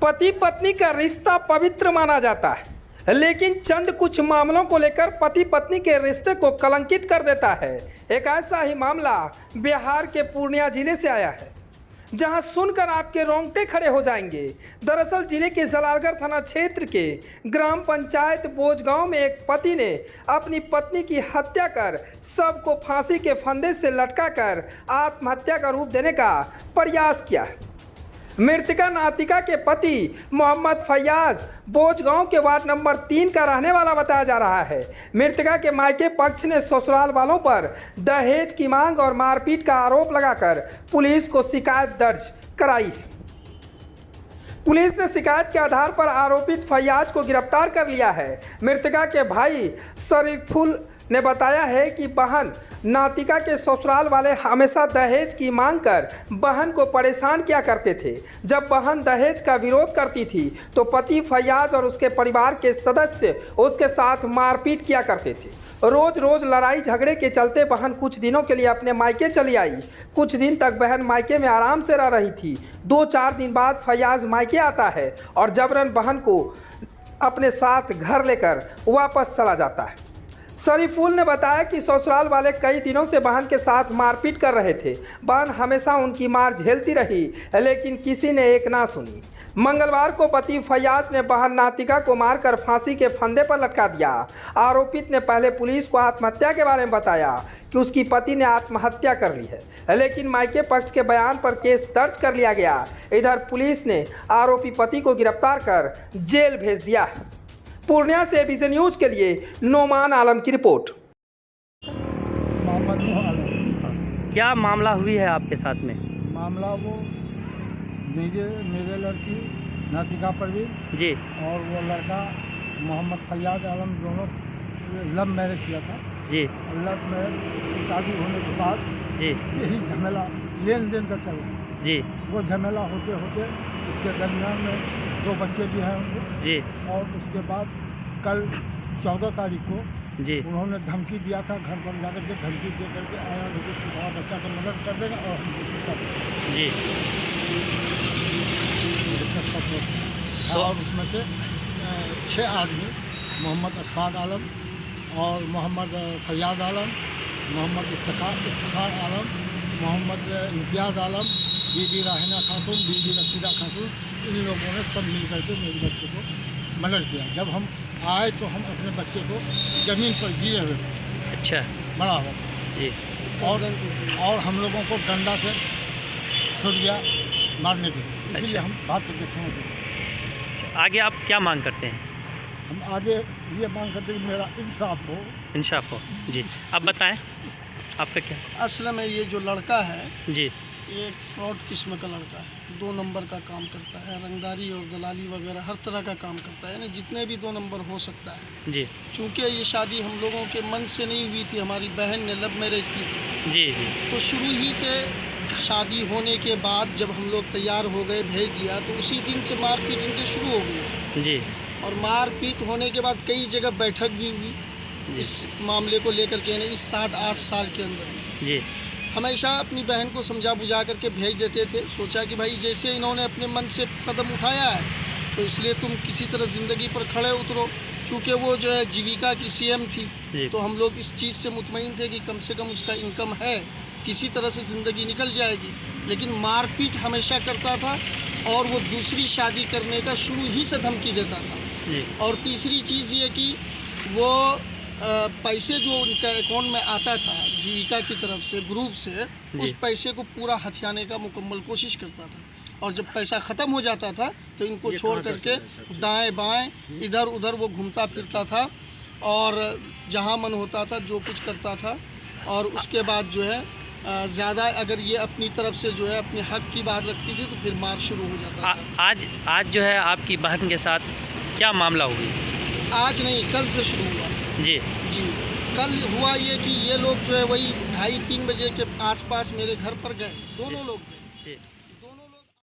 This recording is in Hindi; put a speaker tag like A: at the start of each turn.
A: पति पत्नी का रिश्ता पवित्र माना जाता है, लेकिन चंद कुछ मामलों को लेकर पति पत्नी के रिश्ते को कलंकित कर देता है। एक ऐसा ही मामला बिहार के पूर्णिया जिले से आया है, जहां सुनकर आपके रोंगटे खड़े हो जाएंगे। दरअसल जिले के जलालगढ़ थाना क्षेत्र के ग्राम पंचायत बोझगांव में एक पति ने अपनी पत्नी की हत्या कर सबको फांसी के फंदे से लटकाकर आत्महत्या का रूप देने का प्रयास किया है। मृतका नातिका के पति मोहम्मद फैयाज बोझगांव के वार्ड नंबर 3 का रहने वाला बताया जा रहा है। मृतका के मायके पक्ष ने ससुराल वालों पर दहेज की मांग और मारपीट का आरोप लगाकर पुलिस को शिकायत दर्ज कराई है। पुलिस ने शिकायत के आधार पर आरोपित फैयाज को गिरफ्तार कर लिया है। मृतका के भाई शरीफुल ने बताया है कि बहन नातिका के ससुराल वाले हमेशा दहेज की मांग कर बहन को परेशान किया करते थे। जब बहन दहेज का विरोध करती थी तो पति फैयाज और उसके परिवार के सदस्य उसके साथ मारपीट किया करते थे। रोज रोज लड़ाई झगड़े के चलते बहन कुछ दिनों के लिए अपने मायके चली आई। कुछ दिन तक बहन मायके में आराम से रह रही थी। 2-4 दिन बाद फैयाज मायके आता है और जबरन बहन को अपने साथ घर लेकर वापस चला जाता है। शरीफुल ने बताया कि ससुराल वाले कई दिनों से बहन के साथ मारपीट कर रहे थे। बहन हमेशा उनकी मार झेलती रही, लेकिन किसी ने एक ना सुनी। मंगलवार को पति फैयाज ने बहन नातिका को मारकर फांसी के फंदे पर लटका दिया। आरोपित ने पहले पुलिस को आत्महत्या के बारे में बताया कि उसकी पति ने आत्महत्या कर ली है, लेकिन मायके पक्ष के बयान पर केस दर्ज कर लिया गया। इधर पुलिस ने आरोपी पति को गिरफ्तार कर जेल भेज दिया है। पूर्णिया से विजन न्यूज के लिए नोमान आलम की रिपोर्ट।
B: मोहम्मद आलम।
C: क्या मामला हुई है आपके साथ में?
B: मामला वो मेरे लड़की नातिका परवीन
C: जी
B: और वो लड़का मोहम्मद फैयाज आलम, दोनों लव मैरिज किया था
C: जी।
B: और लव मैरिज की शादी होने के बाद
C: जी
B: से ही झमेला लेन देन का चल रहा
C: जी
B: वो झमेला होते होते इसके दरमियान में 2 बच्चे भी हैं उनके।
C: जी
B: और उसके बाद कल 14 तारीख को
C: जी
B: उन्होंने धमकी दिया था, घर पर जाकर के धमकी दे करके आया कि तुम्हारा बच्चा को मदद कर देगा और हम दूसरी सब
C: जी।
B: और उसमें से 6 आदमी मोहम्मद असफाक आलम और मोहम्मद फैयाज आलम, मोहम्मद इफ्तिखार आलम, मोहम्मद इम्तियाज़ आलम, बीबी राहिना खातून, बीबी रसीदा खातून, इन लोगों ने सब मिल करके मेरे बच्चे को मर्डर किया। जब हम आए तो हम अपने बच्चे को ज़मीन पर गिरे हुए
C: अच्छा
B: मरा हुआ
C: जी।
B: और हम लोगों को डंडा से छूट गया मारने के लिए, इसलिए हम बात करके थोड़ा से
C: आगे आप क्या मांग करते हैं?
B: हम आगे ये मांग करते हैं कि मेरा इंसाफ हो।
C: इंसाफ हो जी। अब बताएं आपका क्या?
D: असल में ये जो लड़का है
C: जी
D: ये एक फ्रॉड किस्म का लड़का है। 2 नंबर का काम करता है, रंगदारी और दलाली वगैरह हर तरह का काम करता है, यानी जितने भी 2 नंबर हो सकता है।
C: जी
D: चूँकि ये शादी हम लोगों के मन से नहीं हुई थी, हमारी बहन ने लव मैरिज की थी,
C: जी जी
D: तो शुरू ही से शादी होने के बाद जब हम लोग तैयार हो गए, भेज दिया, तो उसी दिन से मारपीट इनकी शुरू हो गई
C: जी।
D: और मारपीट होने के बाद कई जगह बैठक भी हुई इस मामले को लेकर के, यानी इस 7-8 साल के अंदर
C: जी।
D: हमेशा अपनी बहन को समझा बुझा करके भेज देते थे। सोचा कि भाई जैसे इन्होंने अपने मन से कदम उठाया है तो इसलिए तुम किसी तरह ज़िंदगी पर खड़े उतरो। चूँकि वो जो है जीविका की सीएम थी, तो हम लोग इस चीज़ से मुतमईन थे कि कम से कम उसका इनकम है, किसी तरह से ज़िंदगी निकल जाएगी। लेकिन मारपीट हमेशा करता था और वो दूसरी शादी करने का शुरू ही से धमकी देता था। और तीसरी चीज़ ये कि वो पैसे जो उनका अकाउंट में आता था जीविका की तरफ से, ग्रुप से, उस पैसे को पूरा हथियाने का मुकम्मल कोशिश करता था। और जब पैसा ख़त्म हो जाता था तो इनको छोड़ करके दाएं बाएं इधर उधर वो घूमता फिरता था और जहां मन होता था जो कुछ करता था। और उसके बाद जो है ज़्यादा अगर ये अपनी तरफ से जो है अपने हक की बात रखती थी तो फिर मार शुरू हो जाता था।
C: आज जो है आपकी बहन के साथ क्या मामला हुई?
D: आज नहीं, कल से शुरू हुआ
C: जी
D: जी। कल हुआ ये कि ये लोग जो है वही 2:30-3 बजे के आसपास मेरे घर पर गए, दोनों लोग गए
C: जी।